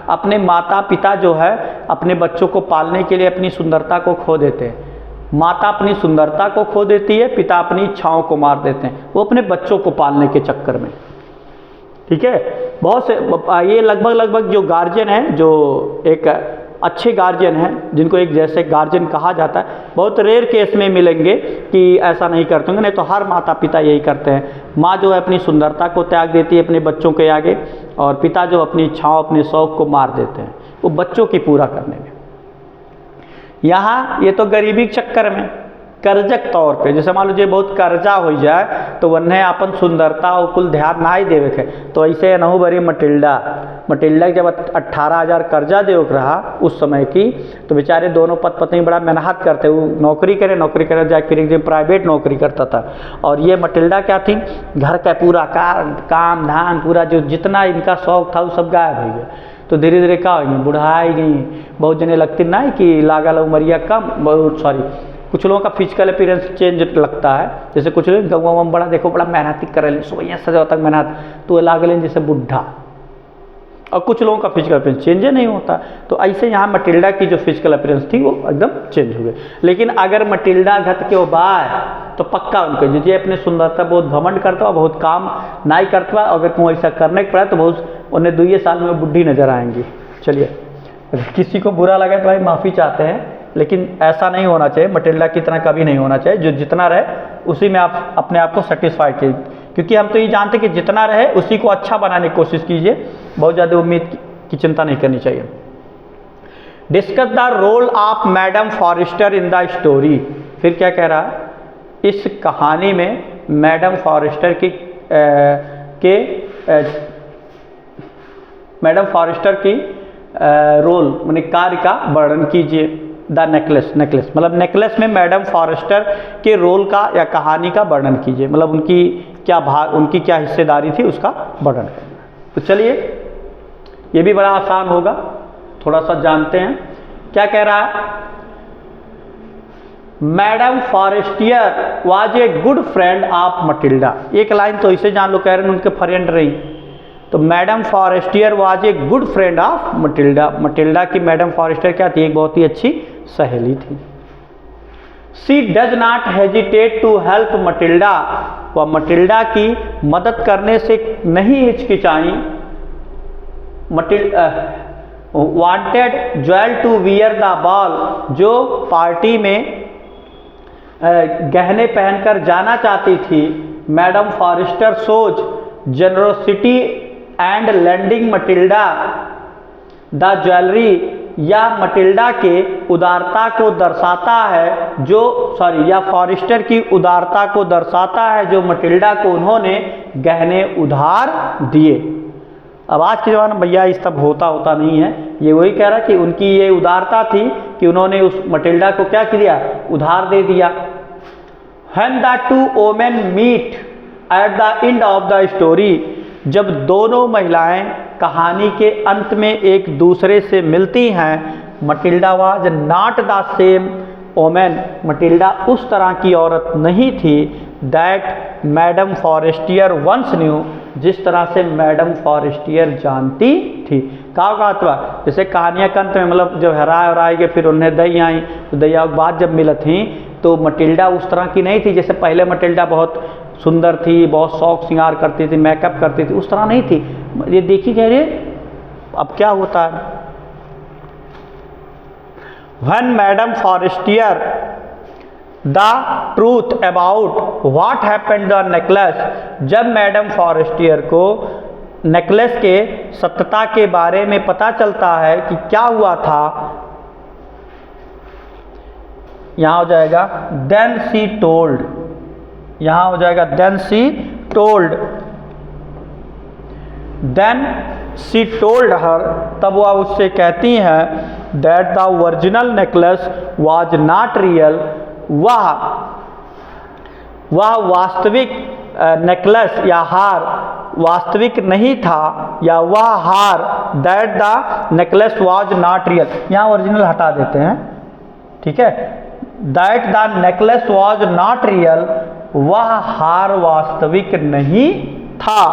अपने माता पिता जो है अपने बच्चों को पालने के लिए अपनी सुंदरता को खो देते हैं। माता अपनी सुंदरता को खो देती है, पिता अपनी इच्छाओं को मार देते हैं, वो अपने बच्चों को पालने के चक्कर में। ठीक है, बहुत से ये लगभग जो गार्जियन हैं, जो एक अच्छे गार्जियन हैं, जिनको एक जैसे गार्जियन कहा जाता है, बहुत रेयर केस में मिलेंगे कि ऐसा नहीं करते होंगे, नहीं तो हर माता पिता यही करते हैं। माँ जो है अपनी सुंदरता को त्याग देती है अपने बच्चों के आगे, और पिता जो अपनी इच्छाओं अपने शौक़ को मार देते हैं वो बच्चों की पूरा करने में। यहाँ ये तो गरीबी के चक्कर में कर्जक तौर पे, जैसे मान लीजिए बहुत कर्जा हो जाए तो वन्हे अपन सुंदरता और कुल ध्यान ना ही देवे के, तो ऐसे नहु बरी मटिल्डा के जब 18,000 कर्जा देव रहा उस समय की, तो बेचारे दोनों पति पत्नी बड़ा मेहनत करते, वो नौकरी करे जाके प्राइवेट नौकरी करता था। और ये मटिल्डा क्या थी, घर का पूरा काम धाम पूरा जो जितना इनका शौक था वो सब गायब हो गया। तो धीरे धीरे क्या हो गई, बुढ़ाई गई, बहुत जने लगती ना कि लागल उमरिया कम, बहुत कुछ लोगों का फिजिकल अपीयरेंस चेंज लगता है, जैसे कुछ लोग गाँव में बड़ा देखो बड़ा मेहनती करे, सुबह सजा तक मेहनत, तो लागल जैसे बुढ़ा। और कुछ लोगों का फिजिकल अपीयरेंस चेंज नहीं होता। तो ऐसे यहाँ मटिल्डा की जो फिजिकल अपीयरेंस थी वो एकदम चेंज हो गई। लेकिन अगर मटिल्डा घट के बाय तो पक्का उनको जो अपने सुंदरता बहुत घमंड करता है, बहुत काम नहीं करता, अगर तुम ऐसा करने के पड़ा तो बहुत उन्हें 2 साल में बुढ़ी नजर आएंगी। चलिए, किसी को बुरा लगे तो भाई माफ़ी चाहते हैं, लेकिन ऐसा नहीं होना चाहिए, मटिल्डा की तरह कभी नहीं होना चाहिए। जो जितना रहे उसी में आप अपने आप को सेटिस्फाई कीजिए, क्योंकि हम तो ये जानते कि जितना रहे उसी को अच्छा बनाने की कोशिश कीजिए, बहुत ज़्यादा उम्मीद की चिंता नहीं करनी चाहिए। Discuss the role of madam Forester in the story, फिर क्या कह रहा है, इस कहानी में मैडम फॉरेस्टर मैडम फॉरेस्टर की रोल माने कार्य का वर्णन कीजिए। द नेकलेस मतलब नेकलेस में मैडम फॉरेस्टर के रोल का या कहानी का वर्णन कीजिए, मतलब उनकी क्या हिस्सेदारी थी उसका वर्णन करना। तो चलिए, ये भी बड़ा आसान होगा, थोड़ा सा जानते हैं क्या कह रहा है। Madam Forestier was a good friend of Matilda, एक लाइन तो इसे जान लो, कह रहे हैं उनके फ्रेंड रही। तो madam Forestier was a good friend of Matilda, Matilda की मैडम फॉरेस्टर क्या थी, एक बहुत ही अच्छी सहेली थी। She does not hesitate to help Matilda, वह मटिल्डा की मदद करने से नहीं हिचकिचाई। Wanted jewel to wear the ball, जो पार्टी में गहने पहनकर जाना चाहती थी। Madam Forestier shows generosity and lending Matilda the jewellery, या मटिल्डा के उदारता को दर्शाता है या फॉरेस्टर की उदारता को दर्शाता है जो मटिल्डा को उन्होंने गहने उधार दिए। अब आज के ज़माने में भैया इस तब होता नहीं है, ये वही कह रहा कि उनकी ये उदारता थी कि उन्होंने उस मटिल्डा को क्या किया, उधार दे दिया। When the two women meet at the end of the story, जब दोनों महिलाएं कहानी के अंत में एक दूसरे से मिलती हैं, Matilda was not the same women, Matilda उस तरह की औरत नहीं थी, that madam Forestier once knew, जिस तरह से मैडम फॉरेस्टियर जानती थी। कहा जैसे कहानियाँ के अंत में मतलब जब हराए गए फिर उन्हें दई आई, तो दैया के बाद जब मिला थी तो मटिल्डा उस तरह की नहीं थी जैसे पहले मटिल्डा बहुत सुंदर थी, बहुत शौक श्रृंगार करती थी, मेकअप करती थी, उस तरह नहीं थी। ये देखी कह रहे अब क्या होता है। When madam Forestier the truth about what happened the necklace, जब मैडम फॉरेस्टियर को नेकलेस के सत्यता के बारे में पता चलता है कि क्या हुआ था, यहाँ हो जाएगा देन सी टोल्ड, यहाँ हो जाएगा then she told, then she told her, तब वह उससे कहती हैं that the original necklace was not real, वह वास्तविक नेकलेस या हार वास्तविक नहीं था, या वह हार that the necklace was not real, यहाँ ओरिजिनल हटा देते हैं, ठीक है, that the necklace was not real, वह हार वास्तविक नहीं था।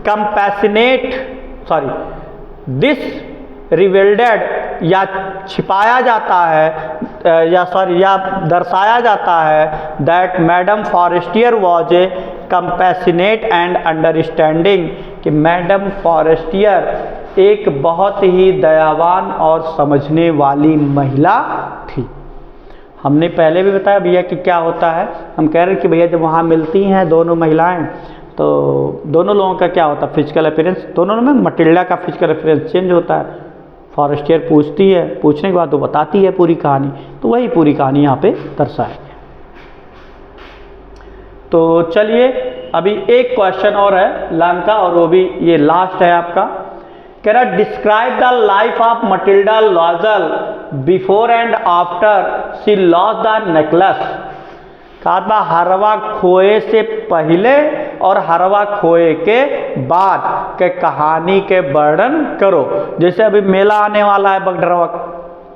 कंपैशनेट दिस रिवेल्डेड, या छिपाया जाता है या दर्शाया जाता है that madam Forestier was a compassionate and understanding, कि मैडम फॉरेस्टियर एक बहुत ही दयावान और समझने वाली महिला थी। हमने पहले भी बताया भैया कि क्या होता है, हम कह रहे हैं कि भैया जब वहाँ मिलती हैं दोनों महिलाएं तो दोनों लोगों का क्या होता है, फिजिकल अपीयरेंस, दोनों में मटिल्डा का फिजिकल अपीयरेंस चेंज होता है। फॉरेस्टियर पूछती है, पूछने के बाद वो बताती है पूरी कहानी, तो वही पूरी कहानी यहाँ पे दर्शाया गया। तो चलिए अभी एक क्वेश्चन और है लर्न का, और वो भी ये लास्ट है आपका। कह रहा describe the life of Matilda Loisel before and after she lost the necklace. कहा हरवा खोए से पहले और हरवा खोए के बाद के कहानी के वर्णन करो। जैसे अभी मेला आने वाला है बगडरवा,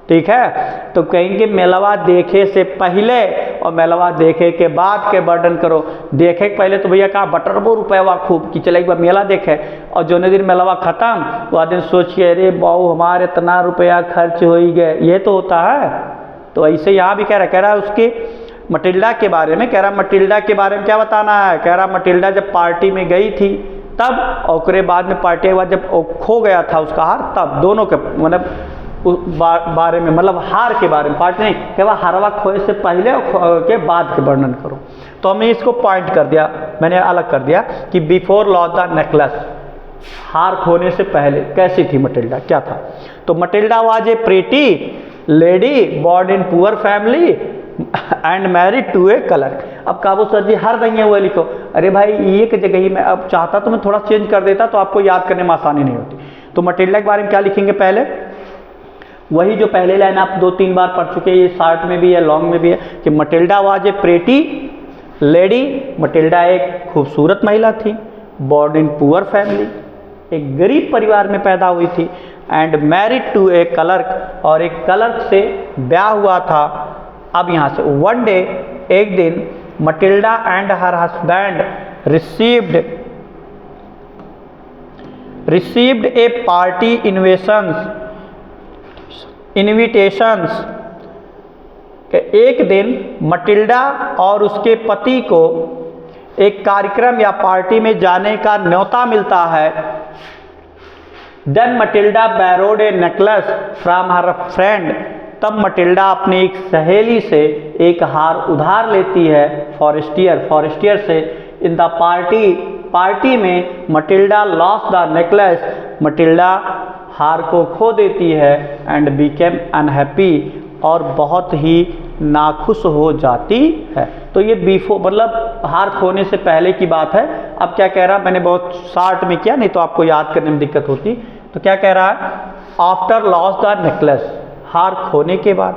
ठीक है, तो कहेंगे मेलवा देखे से पहले और मेलवा देखे के बाद के वर्णन करो। देखे के पहले तो भैया कहा बटरबो रुपया खूब कि चले एक बार मेला देखे, और जो दिन मेलवा खत्म वह दिन सोचिए अरे बाऊ हमारे इतना रुपया खर्च हो ही गए, ये तो होता है। तो ऐसे यहाँ भी कह रहा है उसके मटिल्डा के बारे में, कह रहा मटिल्डा के बारे में क्या बताना है। कह रहा मटिल्डा जब पार्टी में गई थी तब, और उसके बाद में पार्टी के बाद जब खो गया था उसका हार, तब दोनों के मतलब बारे में, मतलब हार के बारे में, पार्टी नहीं, कह रहा हारवा खोए से पहले और के बाद के वर्णन करो। तो हमने इसको पॉइंट कर दिया, मैंने अलग कर दिया कि बिफोर लॉस द नेकलेस, हार खोने से पहले कैसी थी मटिल्डा, क्या था। तो Matilda was a pretty lady born in poor family and married to a clerk. अब काबू सर जी हर दंगे हुए लिखो, अरे भाई एक जगह ही मैं अब चाहता तो मैं थोड़ा चेंज कर देता तो आपको याद करने में आसानी नहीं होती। तो मटिल्डा के बारे में क्या लिखेंगे पहले, वही जो पहले लाइन आप 2-3 बार पढ़ चुके हैं, ये शॉर्ट में भी है लॉन्ग में भी है, कि Matilda was a pretty lady, Matilda एक खूबसूरत महिला थी, बॉर्न इन पुअर फैमिली, एक गरीब परिवार में पैदा हुई थी, and married to a clerk, और एक क्लर्क से ब्याह हुआ था। अब यहाँ से वन डे, एक दिन, Matilda and her husband received A party invitations. एक दिन मटिल्डा और उसके पति को एक कार्यक्रम या पार्टी में जाने का न्योता मिलता है। Then Matilda borrowed a necklace from her friend, तब मटिल्डा अपनी एक सहेली से एक हार उधार लेती है फॉरेस्टियर से। इन द पार्टी में Matilda lost the necklace, Matilda हार को खो देती है एंड बिकेम अनहैप्पी, और बहुत ही नाखुश हो जाती है। तो ये बिफोर मतलब हार खोने से पहले की बात है। अब क्या कह रहा है, मैंने बहुत शॉर्ट में किया, नहीं तो आपको याद करने में दिक्कत होती। तो क्या कह रहा है, आफ्टर लॉस द नेकलेस, हार खोने के बाद,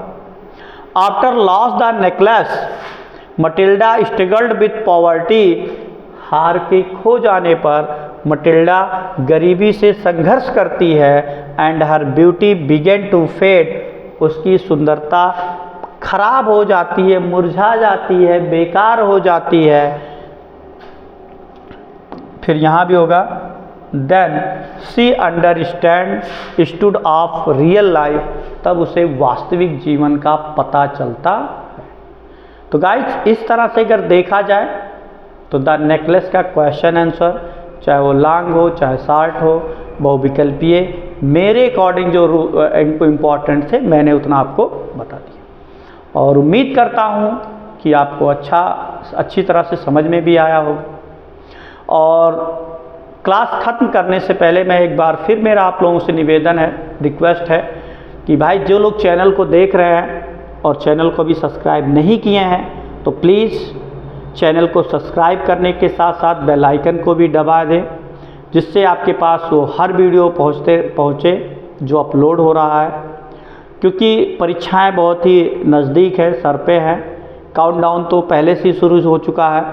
after loss the necklace Matilda struggled with poverty, हार के खो जाने पर मटिल्डा गरीबी से संघर्ष करती है। And her beauty began to fade, उसकी सुंदरता खराब हो जाती है, मुरझा जाती है, बेकार हो जाती है। फिर यहाँ भी होगा, then she understand stood of real life, तब उसे वास्तविक जीवन का पता चलता है। तो गाइस इस तरह से अगर देखा जाए तो द नेकलेस का क्वेश्चन आंसर, चाहे वो लॉन्ग हो चाहे शॉर्ट हो, बहुविकल्पीय, मेरे अकॉर्डिंग जो इम्पोर्टेंट थे मैंने उतना आपको बता दिया। और उम्मीद करता हूँ कि आपको अच्छी तरह से समझ में भी आया होगा। और क्लास ख़त्म करने से पहले मैं एक बार फिर मेरा आप लोगों से निवेदन है, रिक्वेस्ट है कि भाई जो लोग चैनल को देख रहे हैं और चैनल को भी सब्सक्राइब नहीं किए हैं तो प्लीज़ चैनल को सब्सक्राइब करने के साथ साथ बेल आइकन को भी दबा दें, जिससे आपके पास वो हर वीडियो पहुँचे जो अपलोड हो रहा है। क्योंकि परीक्षाएं बहुत ही नज़दीक है, सर पे है, काउंटडाउन तो पहले से ही शुरू हो चुका है,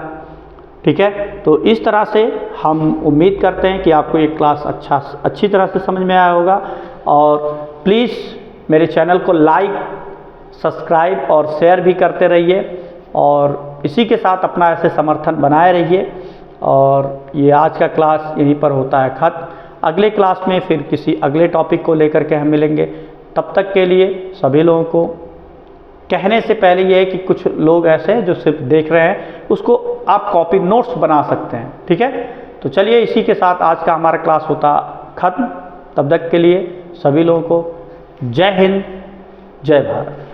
ठीक है। तो इस तरह से हम उम्मीद करते हैं कि आपको ये क्लास अच्छी तरह से समझ में आया होगा। और प्लीज़ मेरे चैनल को लाइक, सब्सक्राइब और शेयर भी करते रहिए, और इसी के साथ अपना ऐसे समर्थन बनाए रहिए। और ये आज का क्लास यहीं पर होता है ख़त्म। अगले क्लास में फिर किसी अगले टॉपिक को लेकर के हम मिलेंगे। तब तक के लिए सभी लोगों को कहने से पहले ये है कि कुछ लोग ऐसे हैं जो सिर्फ देख रहे हैं, उसको आप कॉपी नोट्स बना सकते हैं, ठीक है। तो चलिए इसी के साथ आज का हमारा क्लास होता ख़त्म। तब तक के लिए सभी लोगों को जय हिंद, जय भारत।